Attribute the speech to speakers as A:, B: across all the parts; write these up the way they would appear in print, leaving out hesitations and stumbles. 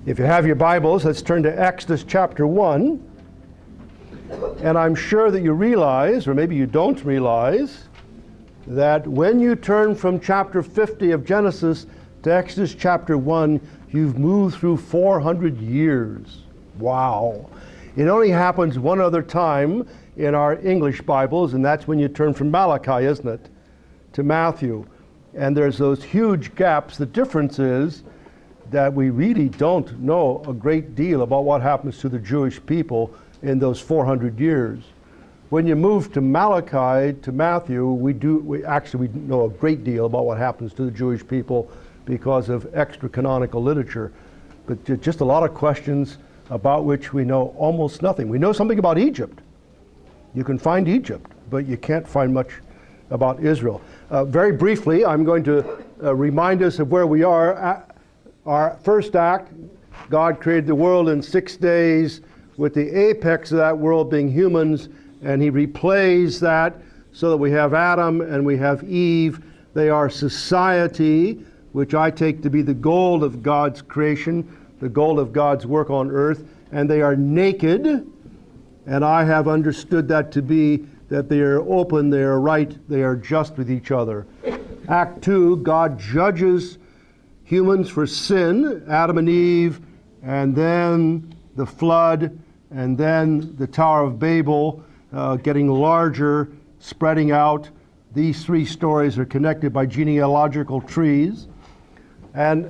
A: If you have your Bibles, let's turn to Exodus chapter 1. And I'm sure that you realize, or maybe you don't realize, that when you turn from chapter 50 of Genesis to Exodus chapter 1, you've moved through 400 years. Wow. It only happens one other time in our English Bibles, and that's when you turn from Malachi, isn't it, to Matthew. And there's those huge gaps. The difference is that we really don't know a great deal about what happens to the Jewish people in those 400 years. When you move to Malachi to Matthew, we know a great deal about what happens to the Jewish people because of extra canonical literature. But just a lot of questions about which we know almost nothing. We know something about Egypt. You can find Egypt, but you can't find much about Israel. Very briefly, I'm going to remind us of where we are. Our first act, God created the world in 6 days, with the apex of that world being humans, and he replays that so that we have Adam and we have Eve. They are society, which I take to be the goal of God's creation, the goal of God's work on earth, and they are naked, and I have understood that to be that they are open, they are right, they are just with each other. Act 2, God judges humans for sin, Adam and Eve, and then the flood, and then the Tower of Babel getting larger, spreading out. These three stories are connected by genealogical trees, and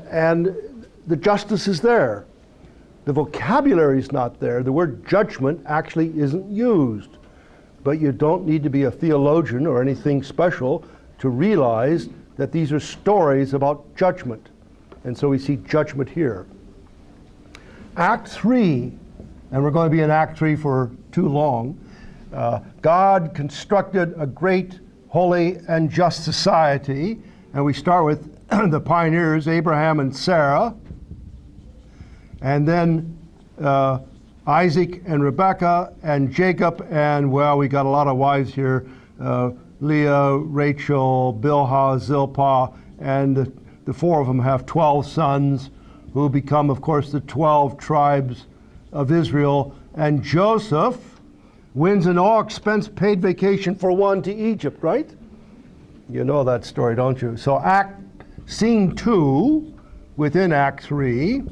A: the justice is there. The vocabulary is not there. The word judgment actually isn't used. But you don't need to be a theologian or anything special to realize that these are stories about judgment. And so we see judgment here. Act 3, and we're going to be in Act 3 for too long. God constructed a great, holy, and just society. And we start with the pioneers, Abraham and Sarah. And then Isaac and Rebekah and Jacob. And, well, we got a lot of wives here. Leah, Rachel, Bilhah, Zilpah, and the four of them have 12 sons who become, of course, the 12 tribes of Israel. And Joseph wins an all-expense paid vacation for one to Egypt, right? You know that story, don't you? So scene 2 within Act 3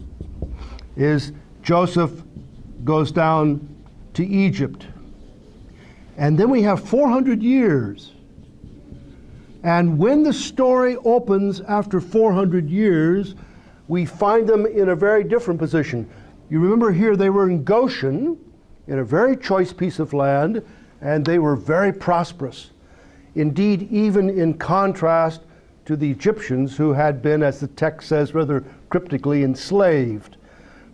A: is Joseph goes down to Egypt. And then we have 400 years. And when the story opens after 400 years, we find them in a very different position. You remember here they were in Goshen, in a very choice piece of land, and they were very prosperous. Indeed, even in contrast to the Egyptians, who had been, as the text says rather cryptically, enslaved.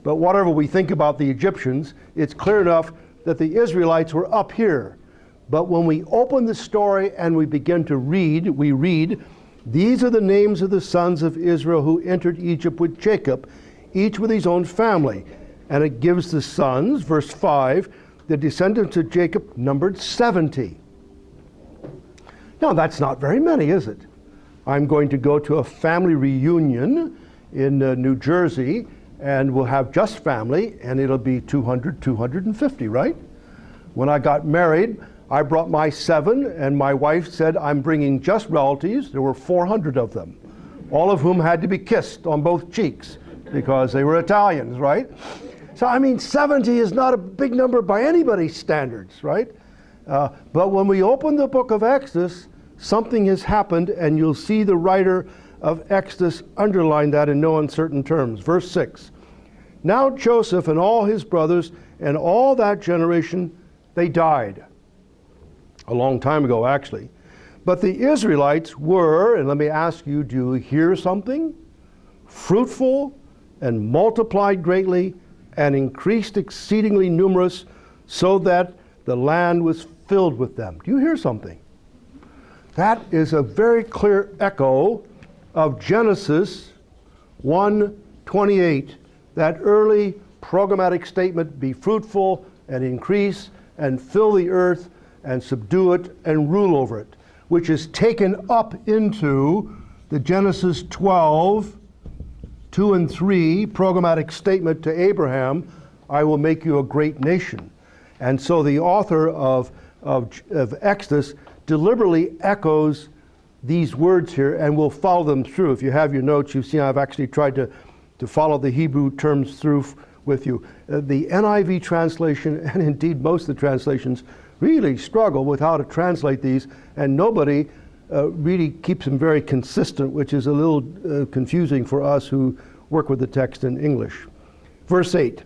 A: But whatever we think about the Egyptians, it's clear enough that the Israelites were up here. But when we open the story and we begin to read, we read, "These are the names of the sons of Israel who entered Egypt with Jacob, each with his own family." And it gives the sons, verse 5, the descendants of Jacob numbered 70. Now that's not very many, is it? I'm going to go to a family reunion in New Jersey, and we'll have just family, and it'll be 200, 250, right? When I got married, I brought my 7, and my wife said, "I'm bringing just relatives." There were 400 of them, all of whom had to be kissed on both cheeks because they were Italians, right? So, 70 is not a big number by anybody's standards, right? But when we open the book of Exodus, something has happened, and you'll see the writer of Exodus underline that in no uncertain terms. Verse 6, "Now Joseph and all his brothers and all that generation, they died." A long time ago, actually. But the Israelites were, and let me ask you, do you hear something? Fruitful and multiplied greatly and increased exceedingly numerous, so that the land was filled with them. Do you hear something? That is a very clear echo of Genesis 1:28, that early programmatic statement, "Be fruitful and increase and fill the earth and subdue it and rule over it," which is taken up into the Genesis 12 2 and 3 programmatic statement to Abraham, I will make you a great nation. And so the author of Exodus deliberately echoes these words here, and we'll follow them through. If you have your notes, you've seen I've actually tried to follow the Hebrew terms through with you. The NIV translation, and indeed most of the translations, really struggle with how to translate these, and nobody really keeps them very consistent, which is a little confusing for us who work with the text in English. Verse 8,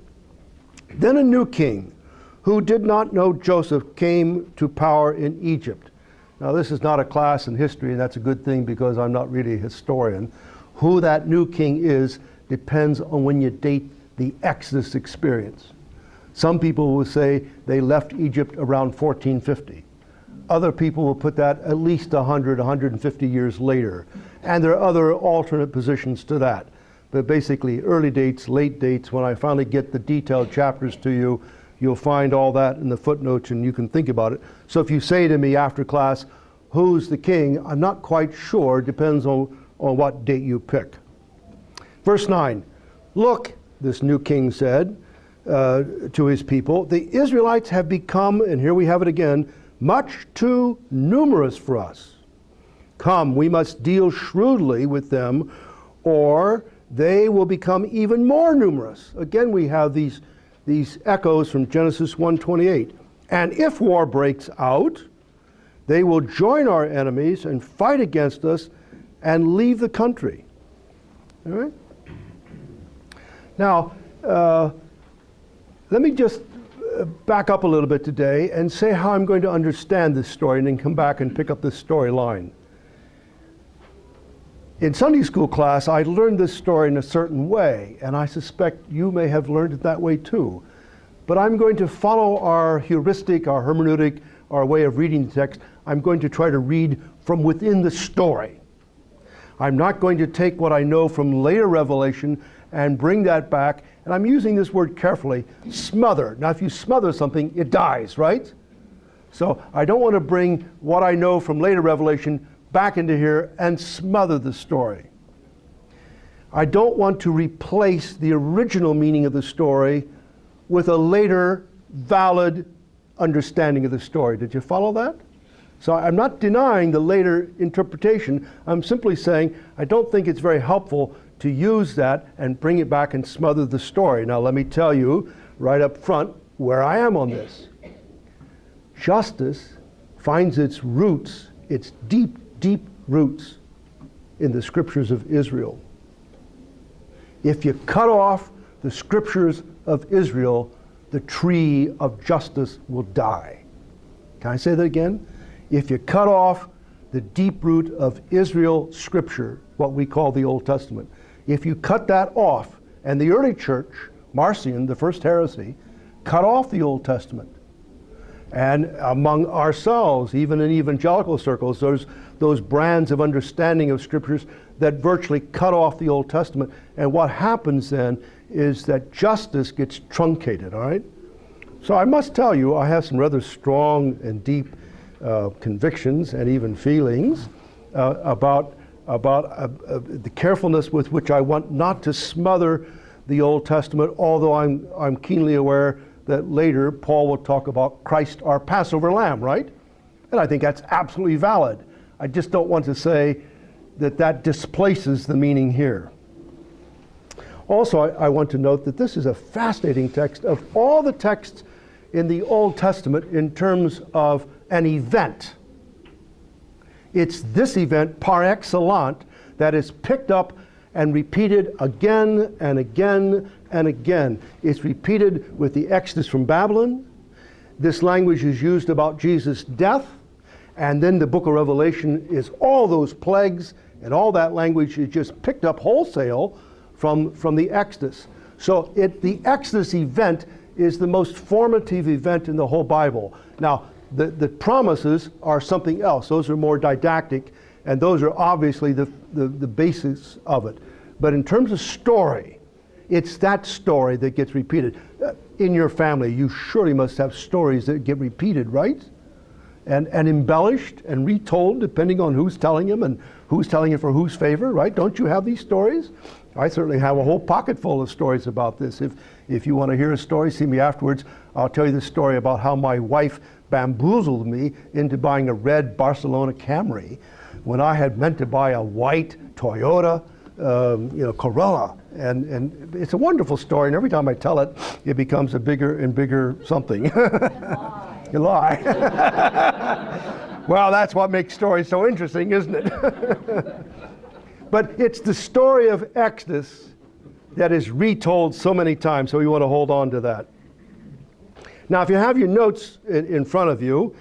A: then a new king who did not know Joseph came to power in Egypt. Now this is not a class in history, and that's a good thing because I'm not really a historian. Who that new king is depends on when you date the Exodus experience. Some people will say they left Egypt around 1450. Other people will put that at least 100, 150 years later. And there are other alternate positions to that. But basically, early dates, late dates, when I finally get the detailed chapters to you, you'll find all that in the footnotes and you can think about it. So if you say to me after class, who's the king? I'm not quite sure. Depends on what date you pick. Verse 9, look, this new king said to his people, the Israelites have become, and here we have it again, much too numerous for us. Come, we must deal shrewdly with them, or they will become even more numerous. Again, we have these echoes from Genesis 1:28. And if war breaks out, they will join our enemies and fight against us and leave the country. All right? Now, let me just back up a little bit today and say how I'm going to understand this story and then come back and pick up this storyline. In Sunday school class, I learned this story in a certain way, and I suspect you may have learned it that way too. But I'm going to follow our heuristic, our hermeneutic, our way of reading the text. I'm going to try to read from within the story. I'm not going to take what I know from later revelation and bring that back, and I'm using this word carefully, smother. Now if you smother something, it dies, right? So I don't want to bring what I know from later revelation back into here and smother the story. I don't want to replace the original meaning of the story with a later valid understanding of the story. Did you follow that? So I'm not denying the later interpretation. I'm simply saying I don't think it's very helpful to use that and bring it back and smother the story. Now let me tell you right up front where I am on this. Justice finds its roots, its deep, deep roots in the scriptures of Israel. If you cut off the scriptures of Israel, the tree of justice will die. Can I say that again? If you cut off the deep root of Israel scripture, what we call the Old Testament, if you cut that off, and the early church, Marcion, the first heresy, cut off the Old Testament. And among ourselves, even in evangelical circles, there's those brands of understanding of scriptures that virtually cut off the Old Testament. And what happens then is that justice gets truncated, all right? So I must tell you, I have some rather strong and deep convictions and even feelings about the carefulness with which I want not to smother the Old Testament, although I'm keenly aware that later Paul will talk about Christ, our Passover lamb, right? And I think that's absolutely valid. I just don't want to say that displaces the meaning here. Also, I want to note that this is a fascinating text. Of all the texts in the Old Testament in terms of an event, it's this event par excellence that is picked up and repeated again and again and again. It's repeated with the Exodus from Babylon. This language is used about Jesus' death, and then the book of Revelation is all those plagues, and all that language is just picked up wholesale from the Exodus. So the Exodus event is the most formative event in the whole Bible. Now, the promises are something else. Those are more didactic, and those are obviously the basis of it. But in terms of story, it's that story that gets repeated. In your family, you surely must have stories that get repeated, right? And embellished and retold depending on who's telling them and who's telling it for whose favor, right? Don't you have these stories? I certainly have a whole pocket full of stories about this. If you want to hear a story, see me afterwards. I'll tell you the story about how my wife bamboozled me into buying a red Barcelona Camry when I had meant to buy a white Toyota Corolla. And it's a wonderful story, and every time I tell it, it becomes a bigger and bigger something. You lie. Well, that's what makes stories so interesting, isn't it? But it's the story of Exodus that is retold so many times, so we want to hold on to that. Now, if you have your notes in front of you,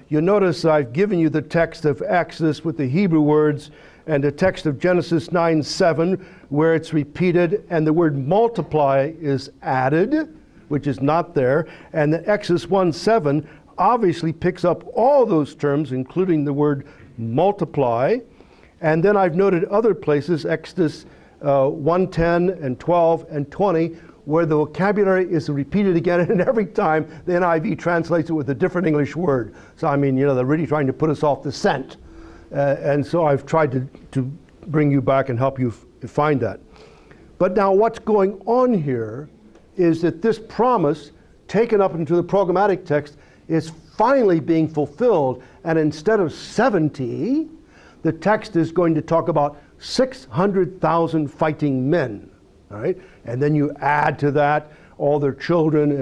A: you'll notice I've given you the text of Exodus with the Hebrew words and the text of Genesis 9:7, where it's repeated and the word multiply is added, which is not there. And the Exodus 1:7 obviously picks up all those terms, including the word multiply. And then I've noted other places, Exodus 1:10 and 12 and 20, where the vocabulary is repeated again, and every time the NIV translates it with a different English word. So I mean, they're really trying to put us off the scent. And so I've tried to bring you back and help you find that. But now what's going on here is that this promise taken up into the programmatic text is finally being fulfilled, and instead of 70, the text is going to talk about 600,000 fighting men. All right, and then you add to that all their children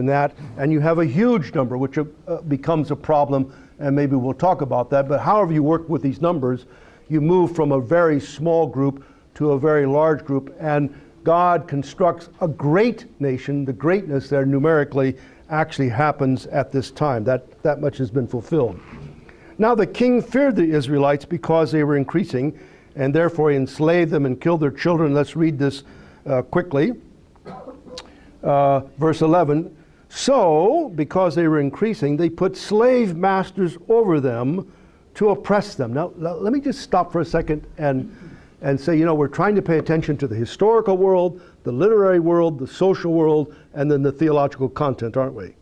A: and you have a huge number, which becomes a problem, and maybe we'll talk about that. But however you work with these numbers, you move from a very small group to a very large group, and God constructs a great nation. The greatness there numerically actually happens at this time. That much has been fulfilled. Now the king feared the Israelites because they were increasing, and therefore he enslaved them and killed their children. Let's read this quickly. Verse 11, so because they were increasing, they put slave masters over them to oppress them. Now let me just stop for a second and say, we're trying to pay attention to the historical world, the literary world, the social world, and then the theological content, aren't we?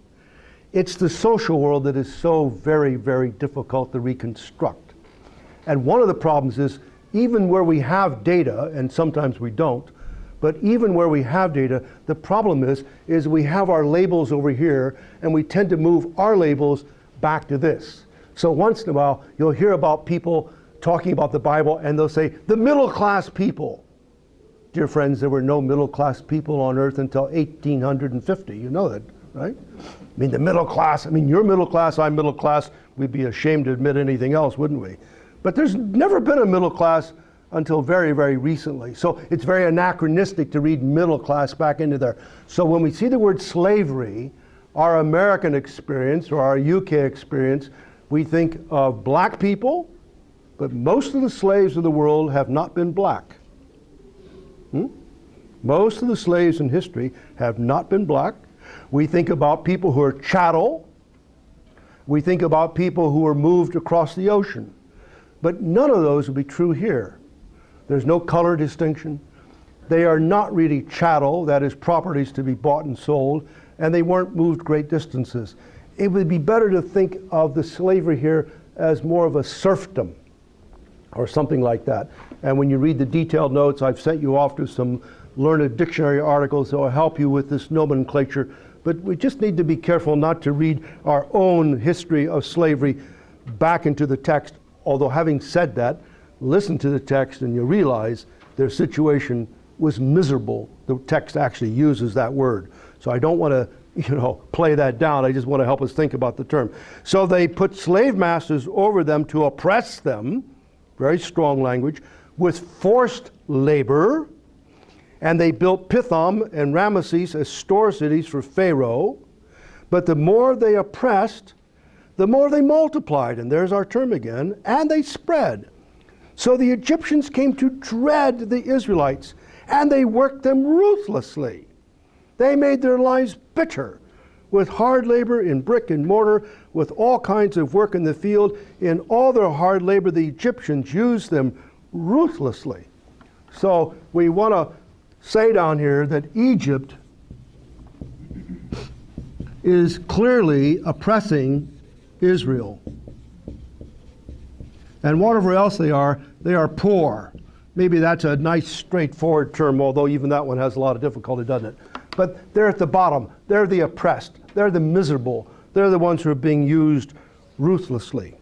A: It's the social world that is so very, very difficult to reconstruct. And one of the problems is, even where we have data, and sometimes we don't, but even where we have data, the problem is we have our labels over here, and we tend to move our labels back to this. So once in a while, you'll hear about people talking about the Bible, and they'll say, the middle class people. Dear friends, there were no middle class people on earth until 1850. You know that, right? I mean, the middle class, you're middle class, I'm middle class. We'd be ashamed to admit anything else, wouldn't we? But there's never been a middle class until very, very recently. So it's very anachronistic to read middle class back into there. So when we see the word slavery, our American experience or our UK experience, we think of black people, but most of the slaves of the world have not been black. Most of the slaves in history have not been black. We think about people who are chattel. We think about people who were moved across the ocean. But none of those would be true here. There's no color distinction. They are not really chattel, that is, properties to be bought and sold, and they weren't moved great distances. It would be better to think of the slavery here as more of a serfdom or something like that. And when you read the detailed notes, I've sent you off to some learned dictionary articles that will help you with this nomenclature. But we just need to be careful not to read our own history of slavery back into the text. Although having said that, listen to the text and you realize their situation was miserable. The text actually uses that word. So I don't want to, play that down. I just want to help us think about the term. So they put slave masters over them to oppress them, very strong language, with forced labor. And they built Pithom and Ramesses as store cities for Pharaoh. But the more they oppressed, the more they multiplied, and there's our term again, and they spread. So the Egyptians came to dread the Israelites, and they worked them ruthlessly. They made their lives bitter with hard labor in brick and mortar, with all kinds of work in the field. In all their hard labor, the Egyptians used them ruthlessly. So we want to say down here that Egypt is clearly oppressing Israel. And whatever else they are poor. Maybe that's a nice, straightforward term, although even that one has a lot of difficulty, doesn't it? But they're at the bottom. They're the oppressed. They're the miserable. They're the ones who are being used ruthlessly.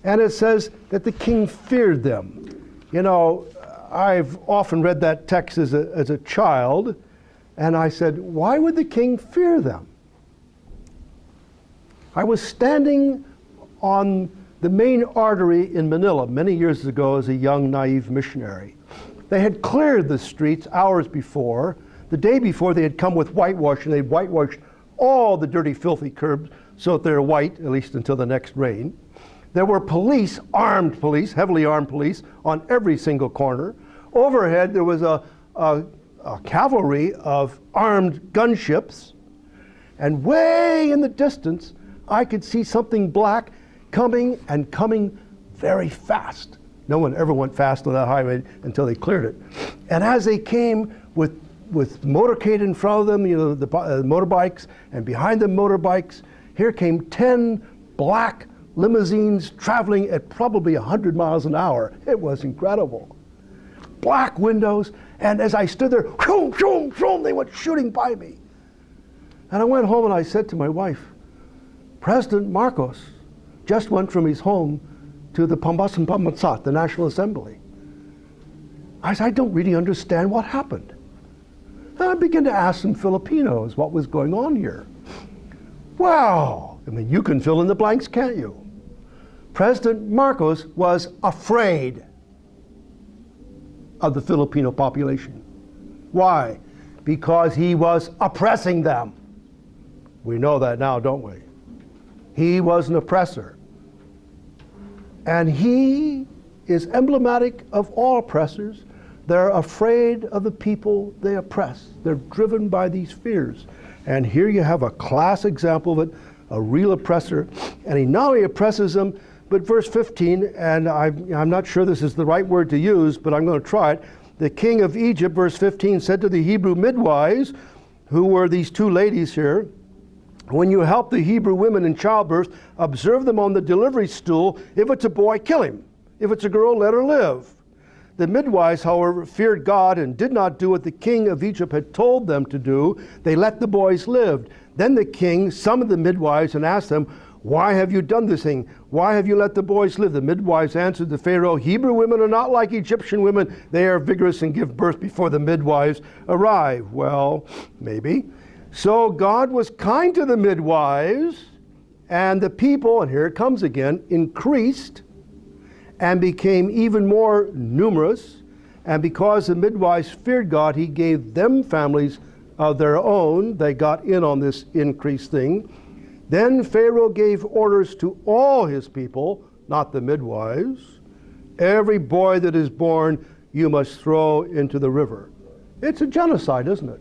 A: And it says that the king feared them. You know, I've often read that text as a child, and I said, why would the king fear them? I was standing on the main artery in Manila many years ago as a young, naive missionary. They had cleared the streets hours before. The day before, they had come with whitewash, and they'd whitewashed all the dirty, filthy curbs so that they're white, at least until the next rain. There were police, armed police, heavily armed police, on every single corner. Overhead, there was a cavalry of armed gunships. And way in the distance, I could see something black coming and coming very fast. No one ever went fast on that highway until they cleared it. And as they came with motorcade in front of them, you know, the motorbikes, and behind the motorbikes, here came 10 black limousines traveling at probably 100 miles an hour. It was incredible. Black windows, and as I stood there, shoom, shoom, shoom, they went shooting by me. And I went home and I said to my wife, President Marcos just went from his home to the Pambasan Pambansat, the National Assembly. I said, I don't really understand what happened. And I began to ask some Filipinos what was going on here. Wow, I mean, you can fill in the blanks, can't you? President Marcos was afraid of the Filipino population. Why? Because he was oppressing them. We know that now, don't we? He was an oppressor. And he is emblematic of all oppressors. They're afraid of the people they oppress. They're driven by these fears. And here you have a class example of it, a real oppressor. And he not only oppresses them, but verse 15, and I'm not sure this is the right word to use, but I'm going to try it. The king of Egypt, verse 15, said to the Hebrew midwives, who were these two ladies here, when you help the Hebrew women in childbirth, observe them on the delivery stool. If it's a boy, kill him. If it's a girl, let her live. The midwives, however, feared God and did not do what the king of Egypt had told them to do. They let the boys live. Then the king summoned the midwives and asked them, why have you done this thing? Why have you let the boys live? The midwives answered the Pharaoh, Hebrew women are not like Egyptian women. They are vigorous and give birth before the midwives arrive. Well, maybe. So God was kind to the midwives, and the people, and here it comes again, increased and became even more numerous. And because the midwives feared God, he gave them families of their own. They got in on this increased thing. Then Pharaoh gave orders to all his people, not the midwives, every boy that is born you must throw into the river. It's a genocide, isn't it?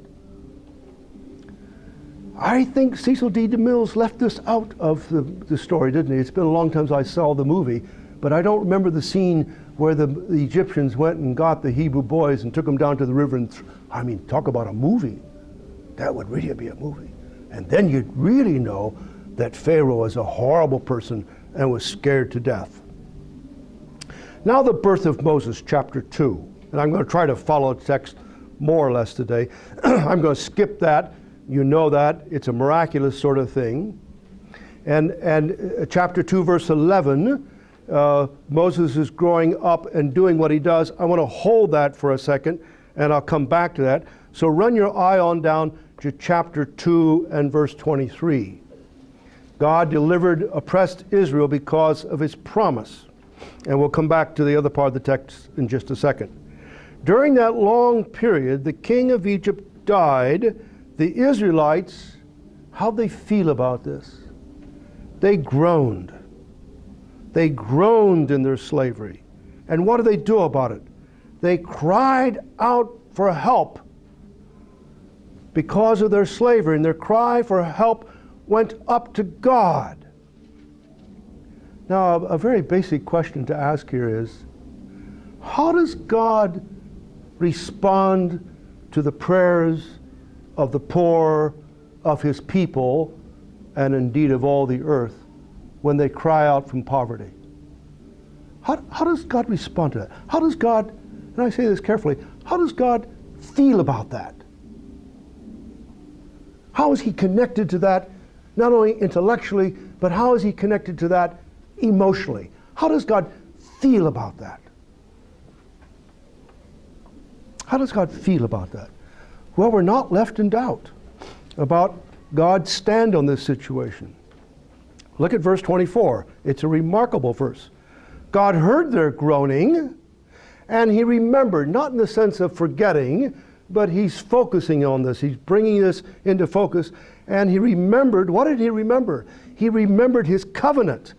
A: I think Cecil B. DeMille left this out of the story, didn't he? It's been a long time since I saw the movie, but I don't remember the scene where the Egyptians went and got the Hebrew boys and took them down to the river and I mean, talk about a movie. That would really be a movie. And then you'd really know that Pharaoh was a horrible person and was scared to death. Now the birth of Moses, chapter 2. And I'm going to try to follow the text more or less today. I'm going to skip that. You know that. It's a miraculous sort of thing. And chapter 2, verse 11, Moses is growing up and doing what he does. I want to hold that for a second, and I'll come back to that. So run your eye on down to chapter 2 and verse 23. God delivered oppressed Israel because of his promise. And we'll come back to the other part of the text in just a second. During that long period, the king of Egypt died. The Israelites, how'd they feel about this? They groaned. They groaned in their slavery. And what did they do about it? They cried out for help because of their slavery, and their cry for help went up to God. Now, a very basic question to ask here is, how does God respond to the prayers of the poor, of his people, and indeed of all the earth when they cry out from poverty? How does God respond to that? How does God, and I say this carefully, how does God feel about that? How is he connected to that, not only intellectually, but how is he connected to that emotionally? How does God feel about that? How does God feel about that? Well, we're not left in doubt about God's stand on this situation. Look at verse 24. It's a remarkable verse. God heard their groaning, and he remembered, not in the sense of forgetting, but he's focusing on this. He's bringing this into focus, and he remembered. What did he remember? He remembered his covenant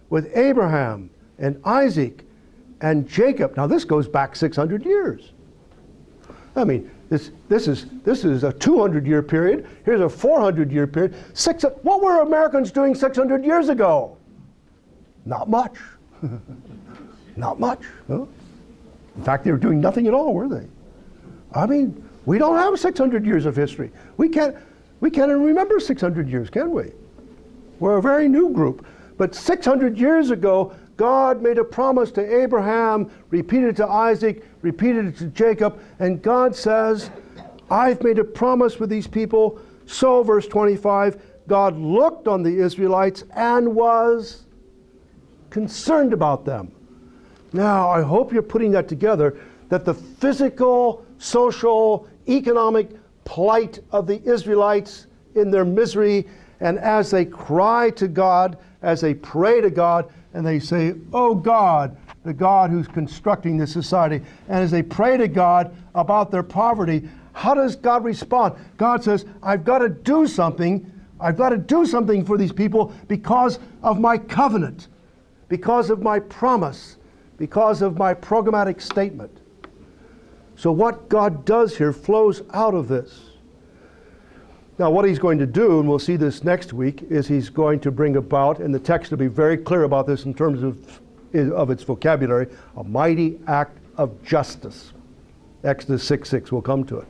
A: with Abraham and Isaac and Jacob. Now this goes back 600 years. I mean, this is a 200-year period. Here's a 400-year period. What were Americans doing 600 years ago? Not much. Not much. Huh? In fact, they were doing nothing at all, were they? I mean, we don't have 600 years of history. We can't even remember 600 years, can we? We're a very new group. But 600 years ago, God made a promise to Abraham, repeated it to Isaac, repeated it to Jacob, and God says, I've made a promise with these people. So, verse 25, God looked on the Israelites and was concerned about them. Now, I hope you're putting that together, that the physical, social, economic plight of the Israelites in their misery, and as they cry to God, as they pray to God, and they say, oh God, the God who's constructing this society, and as they pray to God about their poverty, how does God respond? God says, I've got to do something. I've got to do something for these people because of my covenant, because of my promise, because of my programmatic statement. So what God does here flows out of this. Now what he's going to do, and we'll see this next week, is he's going to bring about, and the text will be very clear about this in terms of its vocabulary, a mighty act of justice. Exodus 6:6, we'll come to it.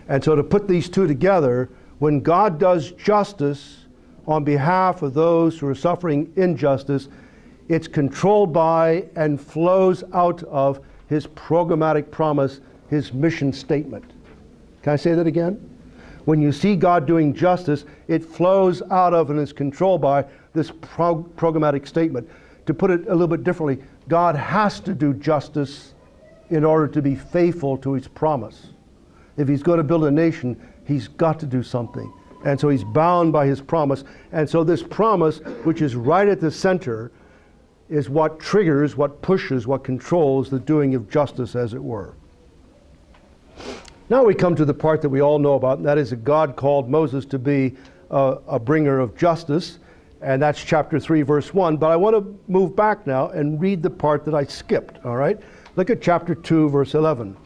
A: And so to put these two together, when God does justice on behalf of those who are suffering injustice, it's controlled by and flows out of his programmatic promise, his mission statement. Can I say that again? When you see God doing justice, it flows out of and is controlled by this programmatic statement. To put it a little bit differently, God has to do justice in order to be faithful to his promise. If he's going to build a nation, he's got to do something. And so he's bound by his promise. And so this promise, which is right at the center, is what triggers, what pushes, what controls the doing of justice, as it were. Now we come to the part that we all know about, and that is that God called Moses to be a bringer of justice, and that's chapter 3, verse 1. But I want to move back now and read the part that I skipped, all right? Look at chapter 2, verse 11.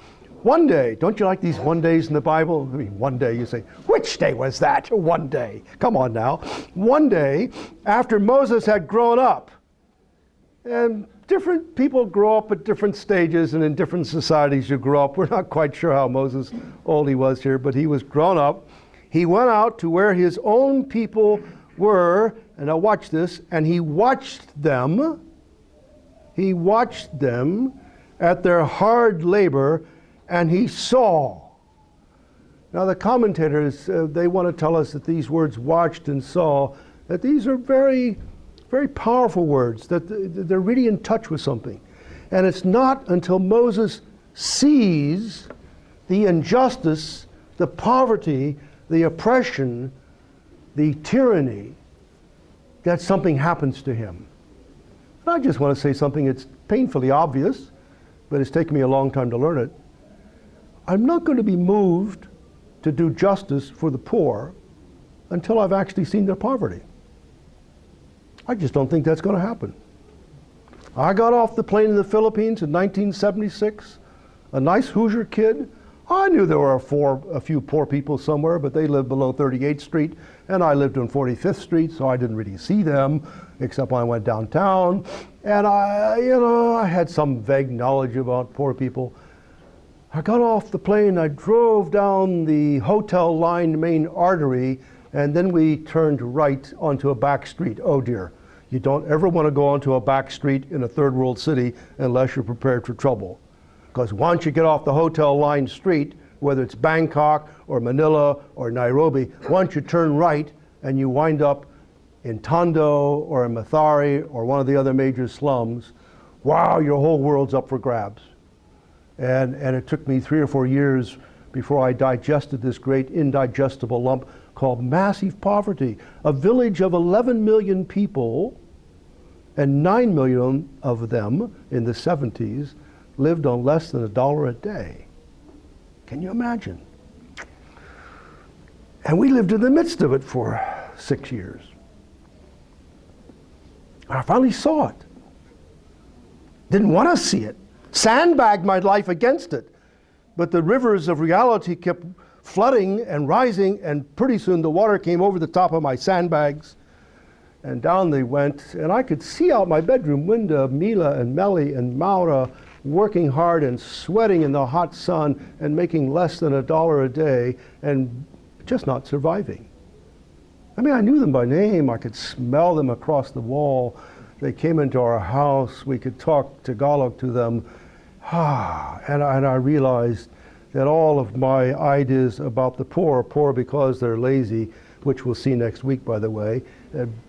A: One day, don't you like these one days in the Bible? I mean, one day, you say, which day was that? One day. Come on now. One day, after Moses had grown up, and different people grow up at different stages, and in different societies you grow up. We're not quite sure how Moses old he was here, but he was grown up. He went out to where his own people were, and now watch this, and he watched them at their hard labor, and he saw. Now the commentators, they want to tell us that these words watched and saw, that these are very, very powerful words, that they're really in touch with something. And it's not until Moses sees the injustice, the poverty, the oppression, the tyranny, that something happens to him. And I just want to say something that's painfully obvious, but it's taken me a long time to learn it. I'm not going to be moved to do justice for the poor until I've actually seen their poverty. I just don't think that's going to happen. I got off the plane in the Philippines in 1976, a nice Hoosier kid. I knew there were a few poor people somewhere, but they lived below 38th Street, and I lived on 45th Street, so I didn't really see them, except when I went downtown. And I had some vague knowledge about poor people. I got off the plane, I drove down the hotel-lined main artery, and then we turned right onto a back street. Oh dear. You don't ever want to go onto a back street in a third world city unless you're prepared for trouble. Because once you get off the hotel line street, whether it's Bangkok or Manila or Nairobi, once you turn right and you wind up in Tondo or in Mathare or one of the other major slums, wow, your whole world's up for grabs. And it took me 3 or 4 years before I digested this great indigestible lump called massive poverty. A village of 11 million people, and 9 million of them in the 70s lived on less than $1 a day. Can you imagine? And we lived in the midst of it for 6 years. I finally saw it. Didn't want to see it. Sandbagged my life against it. But the rivers of reality kept flooding and rising, and pretty soon the water came over the top of my sandbags, and down they went. And I could see out my bedroom window Mila and Melly and Maura working hard and sweating in the hot sun and making less than $1 a day and just not surviving. I mean, I knew them by name. I could smell them across the wall. They came into our house. We could talk Tagalog to them. And I realized that all of my ideas about the poor because they're lazy, which we'll see next week, by the way,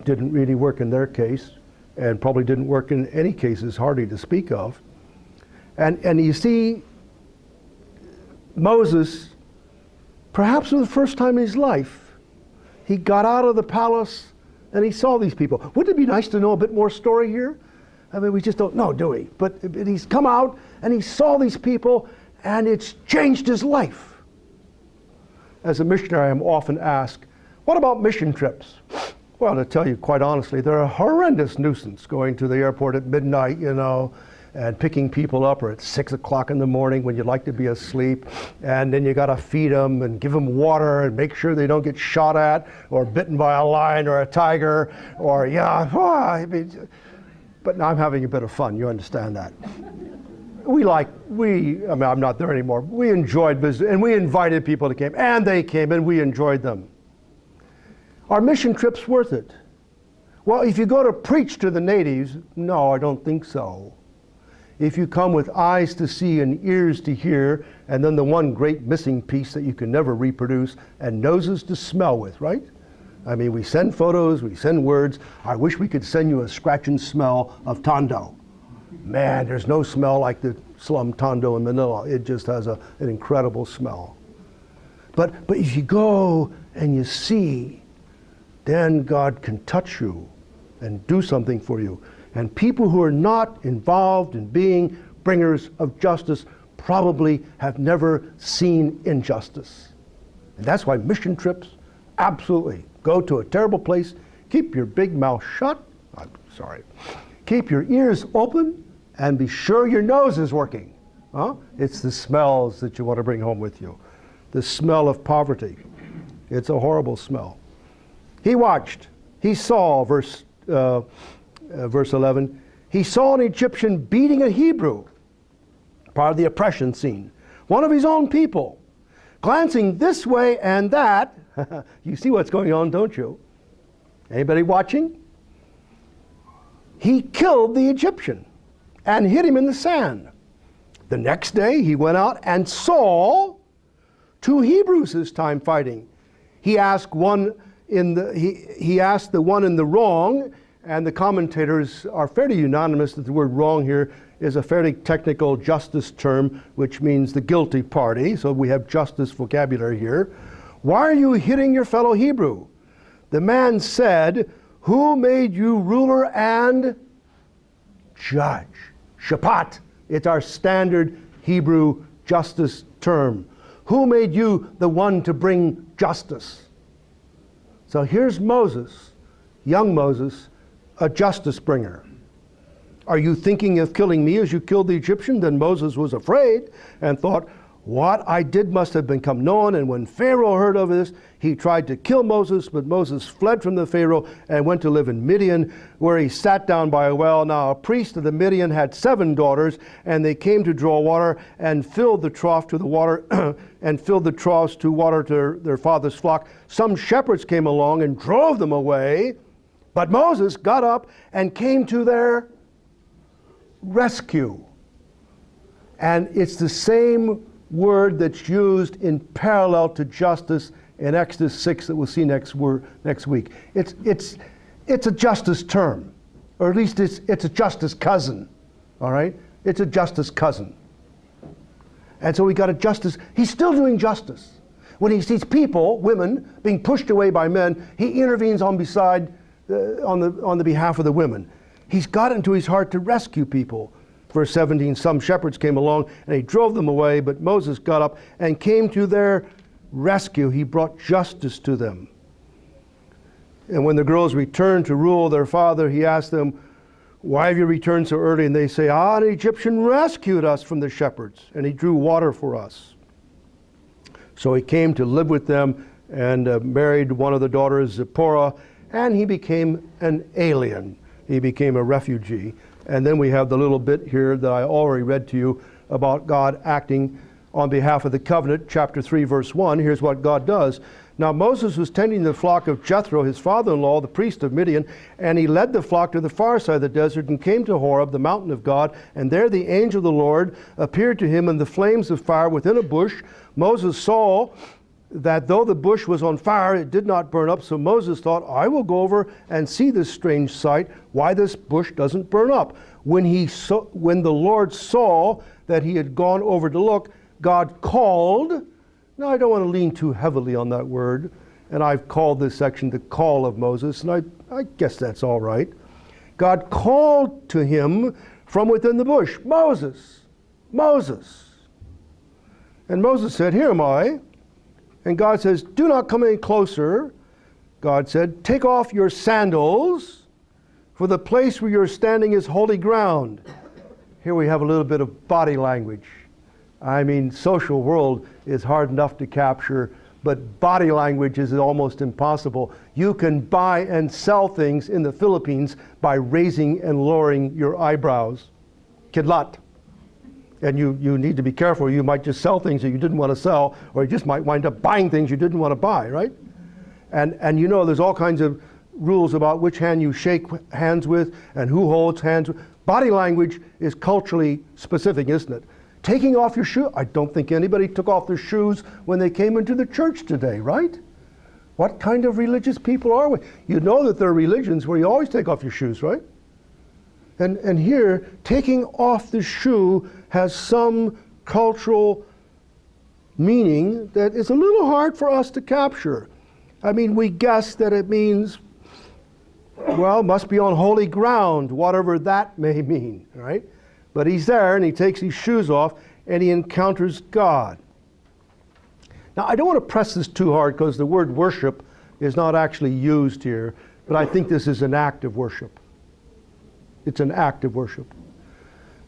A: didn't really work in their case, and probably didn't work in any cases hardly to speak of. And you see, Moses, perhaps for the first time in his life, he got out of the palace and he saw these people. Wouldn't it be nice to know a bit more story here? I mean, we just don't know, do we? But he's come out and he saw these people, and it's changed his life. As a missionary, I'm often asked, what about mission trips? Well, to tell you quite honestly, they're a horrendous nuisance going to the airport at midnight, you know, and picking people up, or at 6 o'clock in the morning when you'd like to be asleep, and then you got to feed them and give them water and make sure they don't get shot at or bitten by a lion or a tiger, or but now I'm having a bit of fun, you understand that. I mean, I'm not there anymore. We enjoyed business, and we invited people to come, and they came, and we enjoyed them. Are mission trips worth it? Well, if you go to preach to the natives, no, I don't think so. If you come with eyes to see and ears to hear, and then the one great missing piece that you can never reproduce, and noses to smell with, right? I mean, we send photos, we send words. I wish we could send you a scratch and smell of Tondo. Man, there's no smell like the slum Tondo in Manila. It just has an incredible smell. But if you go and you see, then God can touch you and do something for you. And people who are not involved in being bringers of justice probably have never seen injustice. And that's why mission trips, absolutely. Go to a terrible place, keep your big mouth shut, keep your ears open, and be sure your nose is working. It's the smells that you want to bring home with you. The smell of poverty. It's a horrible smell. He watched, he saw, verse 11, he saw an Egyptian beating a Hebrew, part of the oppression scene, one of his own people. Glancing this way and that, you see what's going on, don't you? Anybody watching? He killed the Egyptian and hit him in the sand. The next day he went out and saw 2 Hebrews this time fighting. He asked the one in the wrong, and the commentators are fairly unanimous that the word wrong here is a fairly technical justice term, which means the guilty party. So we have justice vocabulary here. Why are you hitting your fellow Hebrew? The man said, who made you ruler and judge? Shapat. It's our standard Hebrew justice term. Who made you the one to bring justice? So here's Moses, young Moses, a justice bringer. Are you thinking of killing me as you killed the Egyptian? Then Moses was afraid and thought, what I did must have become known. And when Pharaoh heard of this, he tried to kill Moses, but Moses fled from the Pharaoh and went to live in Midian, where he sat down by a well. Now a priest of the Midian had 7 daughters, and they came to draw water and filled the trough to the water and filled the troughs to water to their father's flock. Some shepherds came along and drove them away. But Moses got up and came to their rescue. And it's the same word that's used in parallel to justice in Exodus 6 that we'll see next week. It's a justice term, or at least it's a justice cousin, all right? It's a justice cousin. And so we got a justice. He's still doing justice. When he sees people, women, being pushed away by men, he intervenes on the behalf of the women. He's got into his heart to rescue people. Verse 17, some shepherds came along and he drove them away, but Moses got up and came to their rescue. He brought justice to them. And when the girls returned to rule their father, he asked them, why have you returned so early? And they say, an Egyptian rescued us from the shepherds, and he drew water for us. So he came to live with them and married one of the daughters, Zipporah, and he became an alien. He became a refugee. And then we have the little bit here that I already read to you about God acting on behalf of the covenant, chapter 3, verse 1. Here's what God does. Now Moses was tending the flock of Jethro, his father-in-law, the priest of Midian, and he led the flock to the far side of the desert and came to Horeb, the mountain of God, and there the angel of the Lord appeared to him in the flames of fire within a bush. Moses saw that though the bush was on fire, it did not burn up. So Moses thought, I will go over and see this strange sight, why this bush doesn't burn up. When the Lord saw that he had gone over to look, God called. Now I don't want to lean too heavily on that word, and I've called this section the call of Moses, and I guess that's all right. God called to him from within the bush, Moses, Moses. And Moses said, here am I. And God says, do not come any closer. God said, take off your sandals, for the place where you're standing is holy ground. Here we have a little bit of body language. I mean, social world is hard enough to capture, but body language is almost impossible. You can buy and sell things in the Philippines by raising and lowering your eyebrows. Kidlat. And you need to be careful. You might just sell things that you didn't want to sell, or you just might wind up buying things you didn't want to buy, right? And you know there's all kinds of rules about which hand you shake hands with and who holds hands with. Body language is culturally specific, isn't it? Taking off your shoe. I don't think anybody took off their shoes when they came into the church today, right? What kind of religious people are we? You know that there are religions where you always take off your shoes, right? And here, taking off the shoe has some cultural meaning that is a little hard for us to capture. I mean, we guess that it means, well, must be on holy ground, whatever that may mean, right? But he's there and he takes his shoes off and he encounters God. Now, I don't want to press this too hard because the word worship is not actually used here, but I think this is an act of worship. It's an act of worship.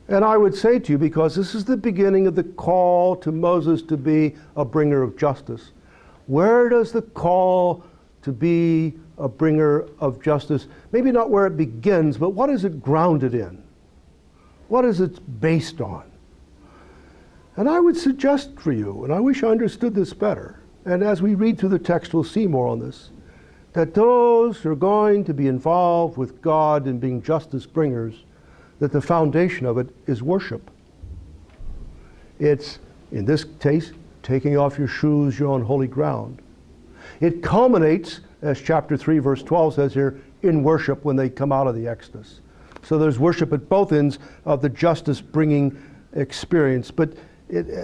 A: And I would say to you, because this is the beginning of the call to Moses to be a bringer of justice, where does the call to be a bringer of justice, maybe not where it begins, but what is it grounded in? What is it based on? And I would suggest for you, and I wish I understood this better, and as we read through the text we'll see more on this, that those who are going to be involved with God in being justice bringers, that the foundation of it is worship. It's, in this case, taking off your shoes, you're on holy ground. It culminates, as chapter 3, verse 12 says here, in worship when they come out of the Exodus. So there's worship at both ends of the justice-bringing experience. But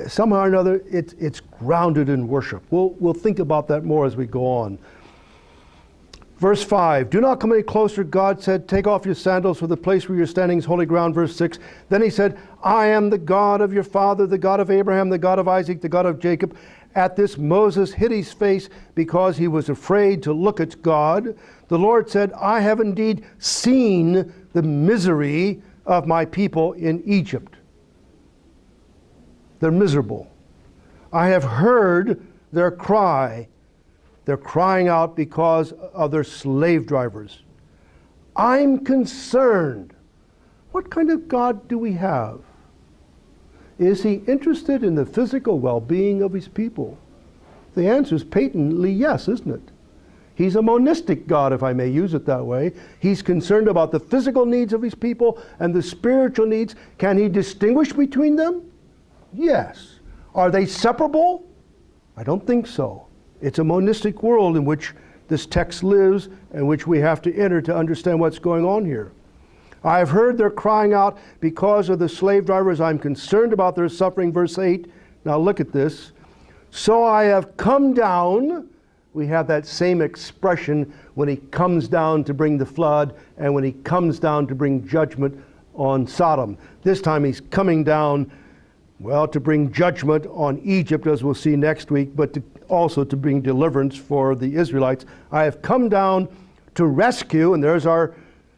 A: somehow or another, it's grounded in worship. We'll think about that more as we go on. Verse 5, do not come any closer, God said, take off your sandals, for the place where you're standing is holy ground. Verse 6, then he said, I am the God of your father, the God of Abraham, the God of Isaac, the God of Jacob. At this Moses hid his face because he was afraid to look at God. The Lord said, I have indeed seen the misery of my people in Egypt. They're miserable. I have heard their cry. They're crying out because of their slave drivers. I'm concerned. What kind of God do we have? Is he interested in the physical well-being of his people? The answer is patently yes, isn't it? He's a monistic God, if I may use it that way. He's concerned about the physical needs of his people and the spiritual needs. Can he distinguish between them? Yes. Are they separable? I don't think so. It's a monistic world in which this text lives and which we have to enter to understand what's going on here. I have heard their crying out because of the slave drivers. I'm concerned about their suffering. Verse 8. Now look at this. So I have come down. We have that same expression when he comes down to bring the flood and when he comes down to bring judgment on Sodom. This time he's coming down, well, to bring judgment on Egypt, as we'll see next week, but also to bring deliverance for the Israelites. I have come down to rescue, and there's our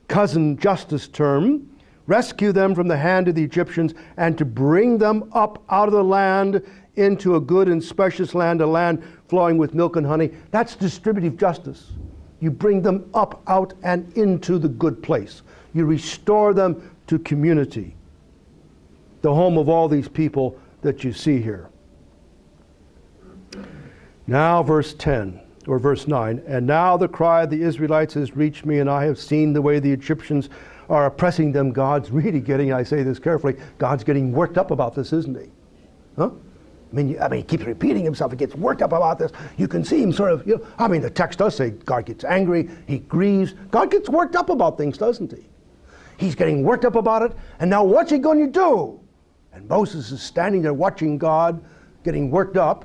A: cousin justice term, rescue them from the hand of the Egyptians and to bring them up out of the land into a good and spacious land, a land flowing with milk and honey. That's distributive justice. You bring them up, out, and into the good place. You restore them to community, the home of all these people that you see here. Now verse 10, or verse 9, and now the cry of the Israelites has reached me, and I have seen the way the Egyptians are oppressing them. God's really getting, I say this carefully, God's getting worked up about this, isn't he? Huh? I mean, he keeps repeating himself. He gets worked up about this. You can see him sort of, the text does say God gets angry, he grieves. God gets worked up about things, doesn't he? He's getting worked up about it, and now what's he going to do? And Moses is standing there watching God getting worked up.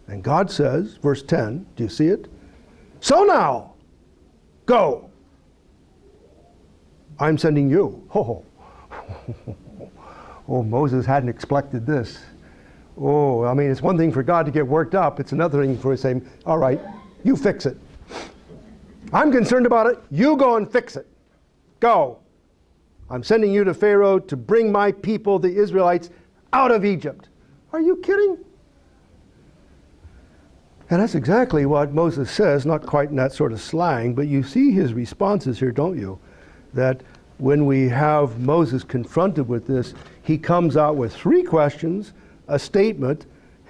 A: And God says, verse 10, do you see it? So now, go. I'm sending you. Oh, Moses hadn't expected this. It's one thing for God to get worked up. It's another thing for him saying, all right, you fix it. I'm concerned about it. You go and fix it. Go. I'm sending you to Pharaoh to bring my people, the Israelites, out of Egypt. Are you kidding? And that's exactly what Moses says, not quite in that sort of slang, but you see his responses here, don't you? That when we have Moses confronted with this, he comes out with 3 questions, a statement,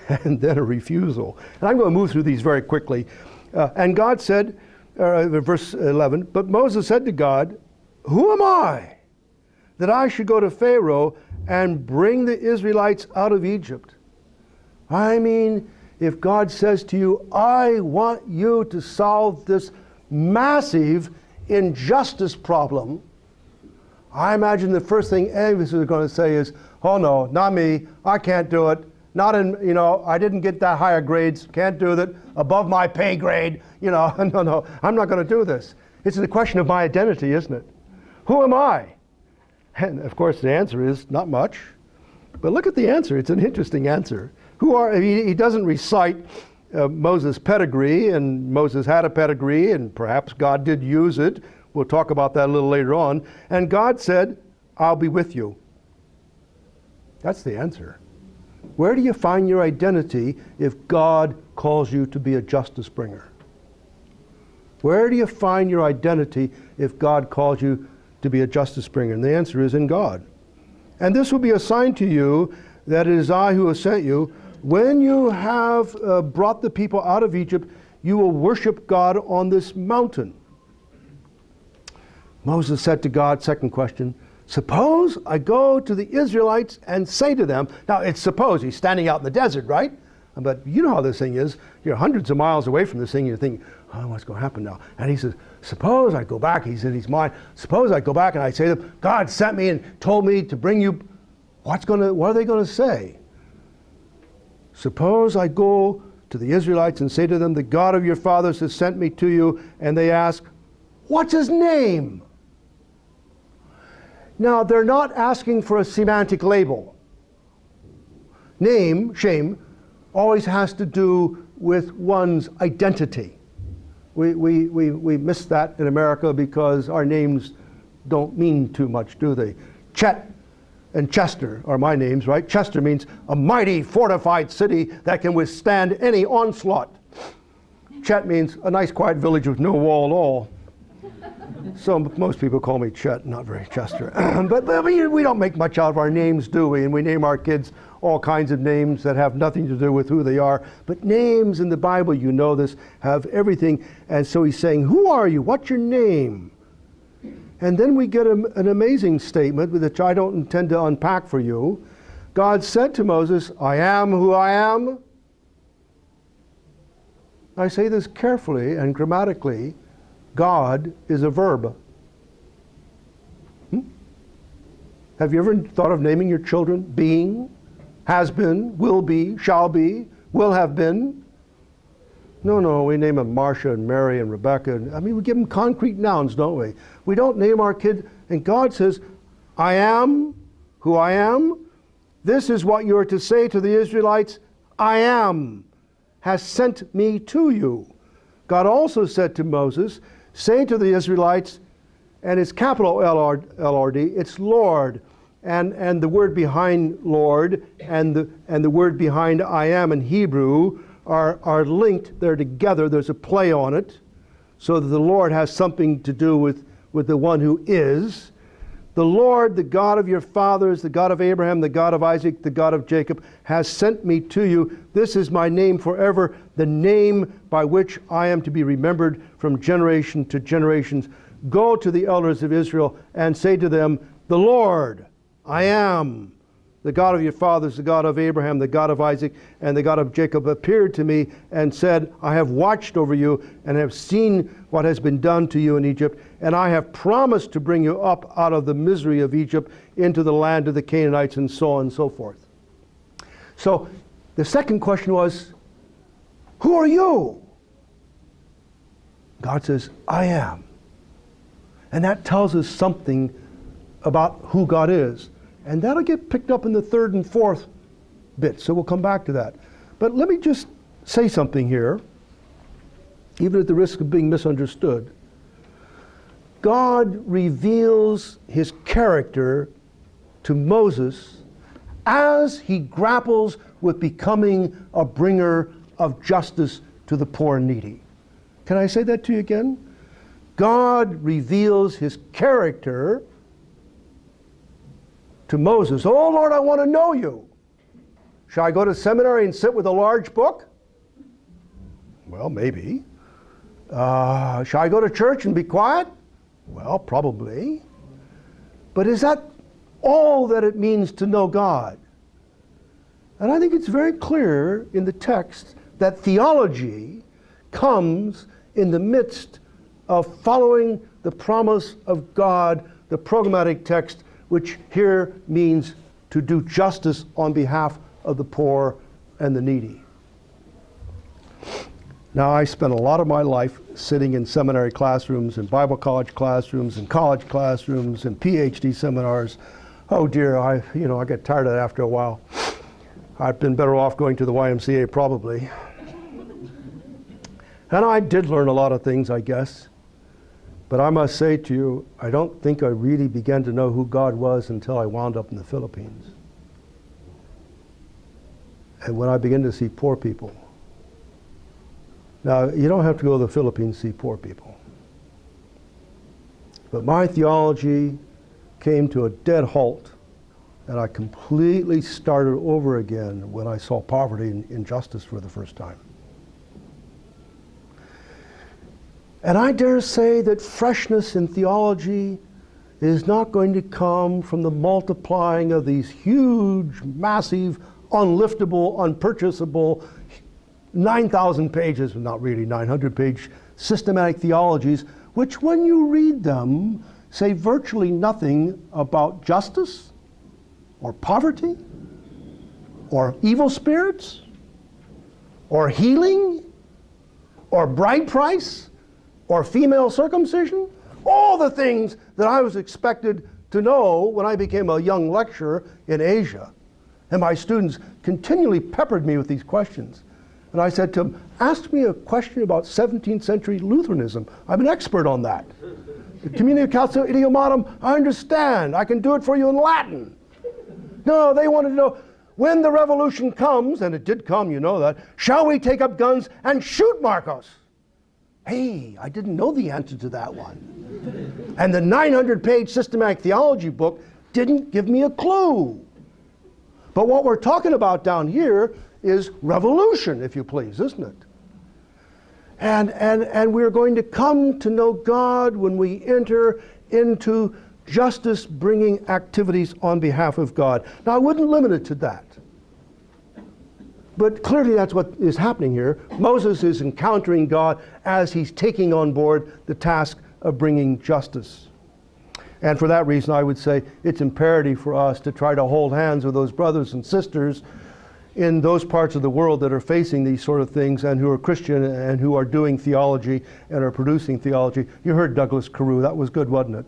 A: and then a refusal. And I'm going to move through these very quickly. And God said, verse 11, but Moses said to God, who am I that I should go to Pharaoh and bring the Israelites out of Egypt? If God says to you, I want you to solve this massive injustice problem, I imagine the first thing Amos is going to say is, oh no, not me, I can't do it. I didn't get that higher grades, can't do that, above my pay grade, no, I'm not going to do this. It's a question of my identity, isn't it? Who am I? And of course the answer is not much. But look at the answer, it's an interesting answer. He doesn't recite Moses' pedigree, and Moses had a pedigree, and perhaps God did use it. We'll talk about that a little later on. And God said, I'll be with you. That's the answer. Where do you find your identity if God calls you to be a justice bringer? Where do you find your identity if God calls you to be a justice bringer? And the answer is in God. And this will be a sign to you that it is I who have sent you. When you have brought the people out of Egypt, you will worship God on this mountain. Moses said to God, second question, suppose I go to the Israelites and say to them, now it's suppose, he's standing out in the desert, right? But you know how this thing is. You're hundreds of miles away from this thing, you're thinking, what's going to happen now? And he says, suppose I go back, he's in his mind, suppose I go back and I say to them, God sent me and told me to bring you, what are they going to say? Suppose I go to the Israelites and say to them, the God of your fathers has sent me to you, and they ask, what's his name? Now, they're not asking for a semantic label. Name, shame, always has to do with one's identity. We miss that in America because our names don't mean too much, do they? Chet and Chester are my names, right? Chester means a mighty fortified city that can withstand any onslaught. Chet means a nice quiet village with no wall at all. So most people call me Chet, not very Chester. But I mean, we don't make much out of our names, do we? And we name our kids all kinds of names that have nothing to do with who they are. But names in the Bible, you know this, have everything. And so he's saying, who are you? What's your name? And then we get an amazing statement, which I don't intend to unpack for you. God said to Moses, I am who I am. I say this carefully and grammatically. God is a verb. Have you ever thought of naming your children being, has been, will be, shall be, will have been? No, we name them Marcia and Mary and Rebecca. I mean, we give them concrete nouns, don't we? We don't name our kid, and God says, I am who I am. This is what you are to say to the Israelites, I am, has sent me to you. God also said to Moses, say to the Israelites, and it's capital L-R-D, it's Lord. And the word behind Lord and the word behind I am in Hebrew are linked. They're together. There's a play on it, so that the Lord has something to do with the one who is. The Lord, the God of your fathers, the God of Abraham, the God of Isaac, the God of Jacob, has sent me to you. This is my name forever, the name by which I am to be remembered from generation to generations. Go to the elders of Israel and say to them, the Lord, I am, the God of your fathers, the God of Abraham, the God of Isaac, and the God of Jacob, appeared to me and said, I have watched over you and have seen what has been done to you in Egypt, and I have promised to bring you up out of the misery of Egypt into the land of the Canaanites, and so on and so forth. So the second question was, who are you? God says, I am. And that tells us something about who God is. And that'll get picked up in the third and fourth bit, so we'll come back to that. But let me just say something here, even at the risk of being misunderstood. God reveals his character to Moses as he grapples with becoming a bringer of justice to the poor and needy. Can I say that to you again? God reveals his character to Moses. Oh, Lord, I want to know you. Shall I go to seminary and sit with a large book? Well, maybe. Shall I go to church and be quiet? Well, probably. But is that all that it means to know God? And I think it's very clear in the text that theology comes in the midst of following the promise of God, the programmatic text, which here means to do justice on behalf of the poor and the needy. Now, I spent a lot of my life sitting in seminary classrooms and Bible college classrooms and college classrooms and PhD seminars. Oh dear, I get tired of that after a while. I've been better off going to the YMCA probably. And I did learn a lot of things, I guess. But I must say to you, I don't think I really began to know who God was until I wound up in the Philippines. And when I began to see poor people. Now, you don't have to go to the Philippines to see poor people. But my theology came to a dead halt, and I completely started over again when I saw poverty and injustice for the first time. And I dare say that freshness in theology is not going to come from the multiplying of these huge, massive, unliftable, unpurchasable, 9,000 pages, not really 900-page systematic theologies, which when you read them say virtually nothing about justice or poverty or evil spirits or healing or bride price or female circumcision, all the things that I was expected to know when I became a young lecturer in Asia. And my students continually peppered me with these questions. And I said to them, ask me a question about 17th century Lutheranism. I'm an expert on that. The Communicatio Idiomatum, I understand. I can do it for you in Latin. No, they wanted to know, when the revolution comes, and it did come, you know that, shall we take up guns and shoot Marcos? Hey, I didn't know the answer to that one. And the 900-page systematic theology book didn't give me a clue. But what we're talking about down here is revolution, if you please, isn't it? And we're going to come to know God when we enter into justice-bringing activities on behalf of God. Now, I wouldn't limit it to that. But clearly that's what is happening here. Moses is encountering God as he's taking on board the task of bringing justice. And for that reason, I would say it's imperative for us to try to hold hands with those brothers and sisters in those parts of the world that are facing these sort of things and who are Christian and who are doing theology and are producing theology. You heard Douglas Carew. That was good, wasn't it?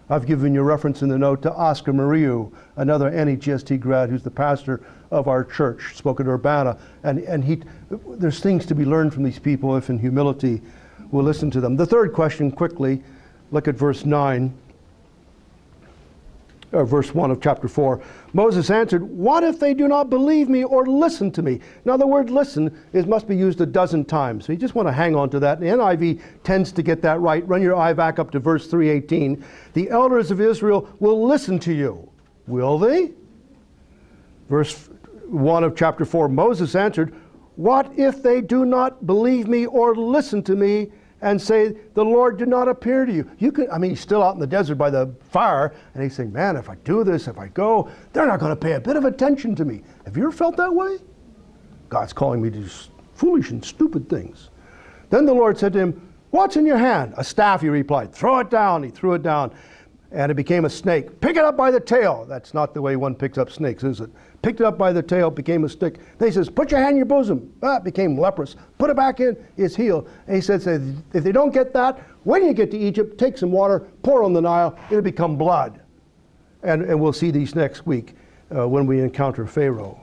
A: I've given you reference in the note to Oscar Murillo, another NEGST grad who's the pastor of our church, spoke at Urbana. And there's things to be learned from these people if in humility we'll listen to them. The third question, quickly, look at verse 9. Verse 1 of chapter 4. Moses answered, "What if they do not believe me or listen to me?" Now the word listen must be used a dozen times. So you just want to hang on to that. The NIV tends to get that right. Run your eye back up to verse 3:18. The elders of Israel will listen to you. Will they? Verse 1 of chapter 4. Moses answered, "What if they do not believe me or listen to me and say, the Lord did not appear to you?" He's still out in the desert by the fire, and he's saying, man, if I do this, if I go, they're not going to pay a bit of attention to me. Have you ever felt that way? God's calling me to do foolish and stupid things. Then the Lord said to him, "What's in your hand?" "A staff," he replied. "Throw it down." He threw it down, and it became a snake. "Pick it up by the tail." That's not the way one picks up snakes, is it? Picked it up by the tail, became a stick. Then he says, "Put your hand in your bosom." It became leprous. Put it back in, it's healed. And he says, if they don't get that, when you get to Egypt, take some water, pour it on the Nile, it'll become blood. And we'll see these next week when we encounter Pharaoh.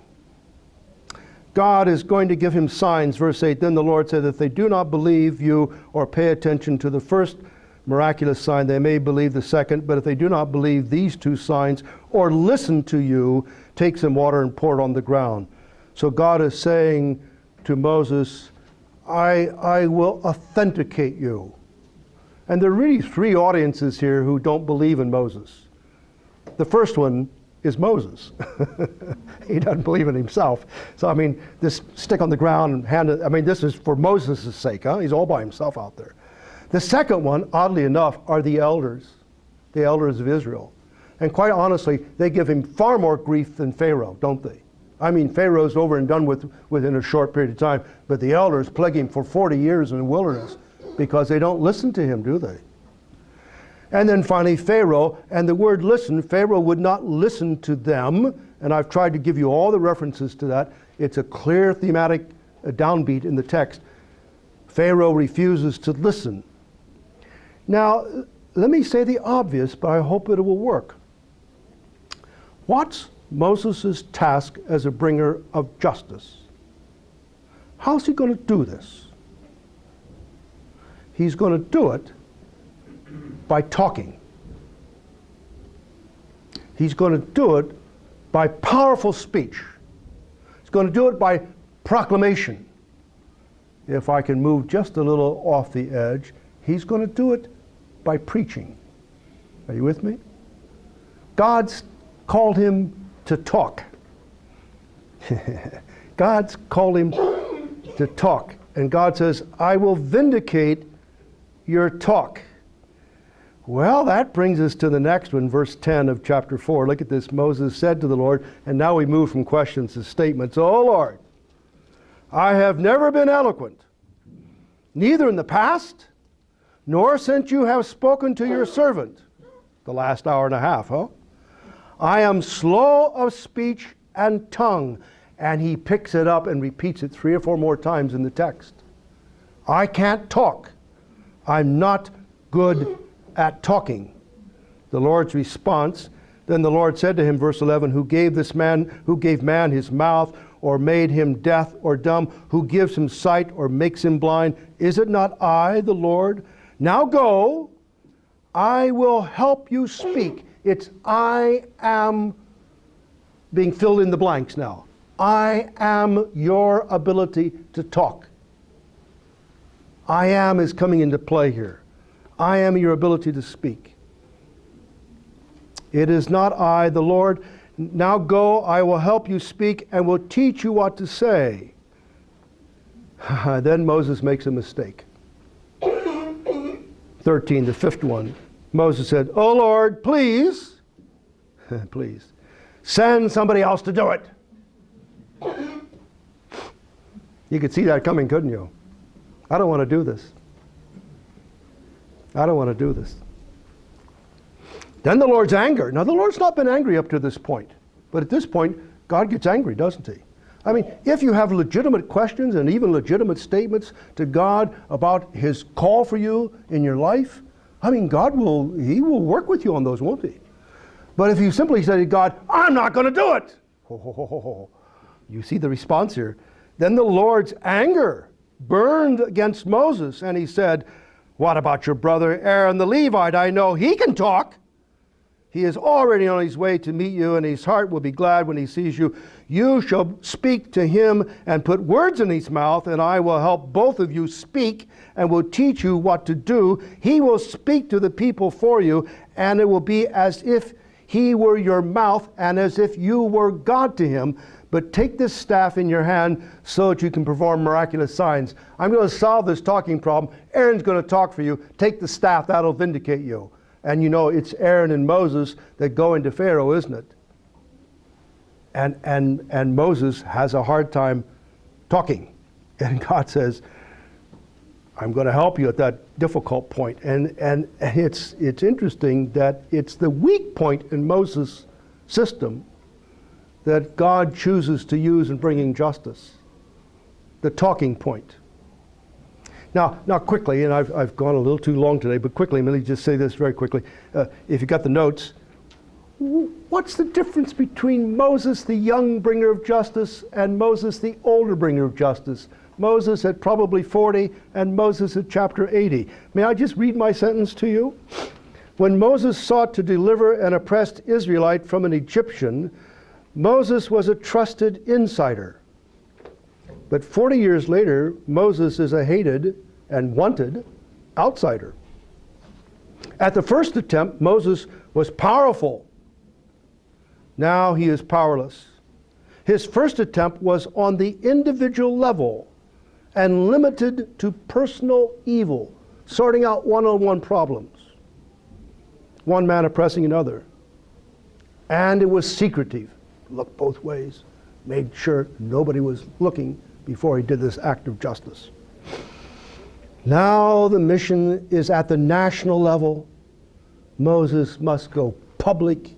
A: God is going to give him signs. Verse 8, then the Lord said, if they do not believe you or pay attention to the first miraculous sign, they may believe the second. But if they do not believe these two signs or listen to you, take some water and pour it on the ground. So God is saying to Moses, I will authenticate you. And there are really three audiences here who don't believe in Moses. The first one is Moses. He doesn't believe in himself. So, this stick on the ground and hand it, this is for Moses' sake. He's all by himself out there. The second one, oddly enough, are the elders of Israel. And quite honestly, they give him far more grief than Pharaoh, don't they? Pharaoh's over and done with within a short period of time, but the elders plague him for 40 years in the wilderness because they don't listen to him, do they? And then finally Pharaoh, and the word listen, Pharaoh would not listen to them, and I've tried to give you all the references to that. It's a clear thematic downbeat in the text. Pharaoh refuses to listen. Now, let me say the obvious, but I hope it will work. What's Moses' task as a bringer of justice? How's he going to do this? He's going to do it by talking. He's going to do it by powerful speech. He's going to do it by proclamation. If I can move just a little off the edge, he's going to do it by preaching. Are you with me? God's called him to talk. God's called him to talk. And God says, I will vindicate your talk. Well, that brings us to the next one, verse 10 of chapter 4. Look at this. Moses said to the Lord, and now we move from questions to statements. Oh Lord, I have never been eloquent, neither in the past, nor since you have spoken to your servant. The last hour and a half, huh? I am slow of speech and tongue. And he picks it up and repeats it 3 or 4 more times in the text. I can't talk. I'm not good at talking. The Lord's response, then the Lord said to him, verse 11, who gave man his mouth, or made him deaf or dumb, who gives him sight or makes him blind? Is it not I, the Lord? Now go, I will help you speak. It's I am being filled in the blanks now. I am your ability to talk. I am is coming into play here. I am your ability to speak. It is not I, the Lord. Now go, I will help you speak and will teach you what to say. Then Moses makes a mistake. 13, the fifth one. Moses said, "Oh Lord, please, please, send somebody else to do it." You could see that coming, couldn't you? I don't want to do this. I don't want to do this. Then the Lord's anger. Now the Lord's not been angry up to this point. But at this point, God gets angry, doesn't he? I mean, if you have legitimate questions and even legitimate statements to God about his call for you in your life, I mean, he will work with you on those, won't he? But if you simply say to God, "I'm not going to do it," you see the response here. Then the Lord's anger burned against Moses, and he said, "What about your brother Aaron the Levite? I know he can talk. He is already on his way to meet you, and his heart will be glad when he sees you. You shall speak to him and put words in his mouth, and I will help both of you speak and will teach you what to do. He will speak to the people for you, and it will be as if he were your mouth and as if you were God to him. But take this staff in your hand so that you can perform miraculous signs." I'm going to solve this talking problem. Aaron's going to talk for you. Take the staff, that'll vindicate you. And you know, it's Aaron and Moses that go into Pharaoh, isn't it? And Moses has a hard time talking. And God says, "I'm going to help you at that difficult point." And it's interesting that it's the weak point in Moses' system that God chooses to use in bringing justice. The talking point. Now quickly, and I've gone a little too long today, but quickly, let me just say this very quickly. If you got the notes, what's the difference between Moses, the young bringer of justice, and Moses, the older bringer of justice? Moses at probably 40 and Moses at chapter 80. May I just read my sentence to you? When Moses sought to deliver an oppressed Israelite from an Egyptian, Moses was a trusted insider. But 40 years later, Moses is a hated and wanted outsider. At the first attempt, Moses was powerful. Now he is powerless. His first attempt was on the individual level and limited to personal evil, sorting out one-on-one problems. One man oppressing another. And it was secretive. Looked both ways. Made sure nobody was looking before he did this act of justice. Now the mission is at the national level. Moses must go public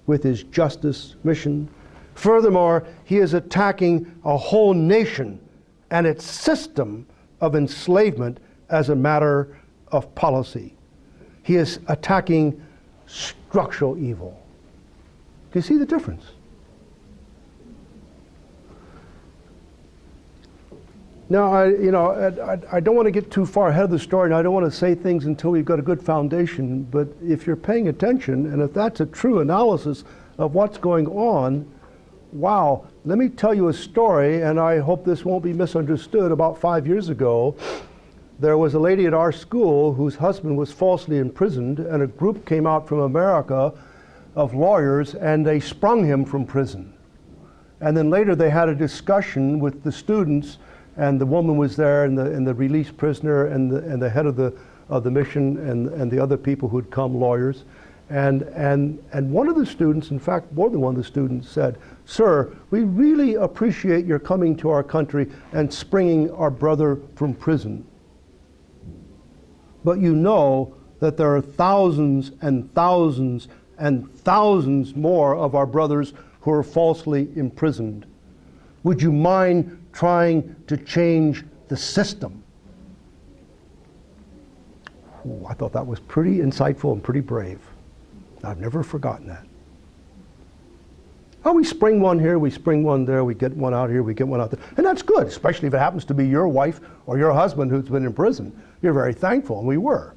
A: with his justice mission. Furthermore, he is attacking a whole nation and its system of enslavement as a matter of policy. He is attacking structural evil. Do you see the difference? Now, I don't want to get too far ahead of the story, and I don't want to say things until we've got a good foundation, but if you're paying attention, and if that's a true analysis of what's going on, wow, let me tell you a story, and I hope this won't be misunderstood. About 5 years ago, there was a lady at our school whose husband was falsely imprisoned, and a group came out from America of lawyers, and they sprung him from prison. And then later they had a discussion with the students, and the woman was there, and the released prisoner, and the head of the mission, and the other people who'd come, lawyers, and one of the students, in fact, more than one of the students, said, "Sir, we really appreciate your coming to our country and springing our brother from prison. But you know that there are thousands and thousands and thousands more of our brothers who are falsely imprisoned. Would you mind trying to change the system?" Ooh, I thought that was pretty insightful and pretty brave. I've never forgotten that. Oh, we spring one here, we spring one there, we get one out here, we get one out there. And that's good, especially if it happens to be your wife or your husband who's been in prison. You're very thankful, and we were.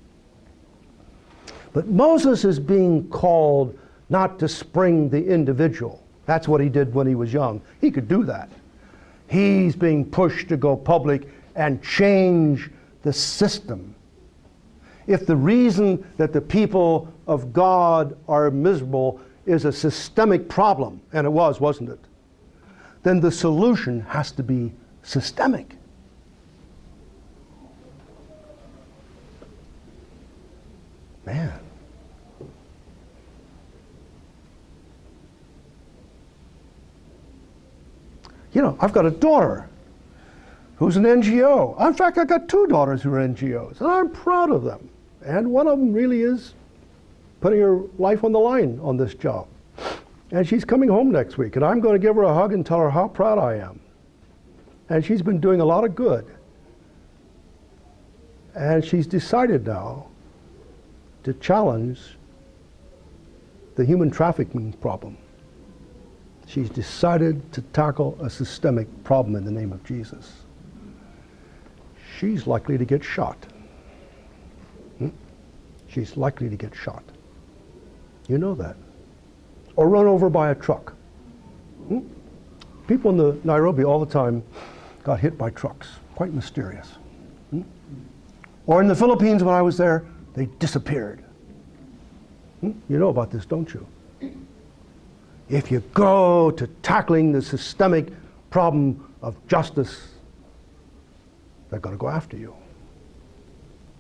A: But Moses is being called not to spring the individual. That's what he did when he was young. He could do that. He's being pushed to go public and change the system. If the reason that the people of God are miserable is a systemic problem, and it was, wasn't it? Then the solution has to be systemic. Man. You know, I've got a daughter who's an NGO. In fact, I've got two daughters who are NGOs, and I'm proud of them. And one of them really is putting her life on the line on this job. And she's coming home next week, and I'm going to give her a hug and tell her how proud I am. And she's been doing a lot of good. And she's decided now to challenge the human trafficking problem. She's decided to tackle a systemic problem in the name of Jesus. She's likely to get shot. She's likely to get shot. You know that. Or run over by a truck. People in the Nairobi all the time got hit by trucks. Quite mysterious. Or in the Philippines when I was there, they disappeared. You know about this, don't you? If you go to tackling the systemic problem of justice, they're going to go after you.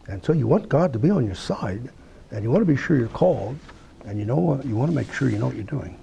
A: And so you want God to be on your side, and you want to be sure you're called, and you want to make sure you know what you're doing.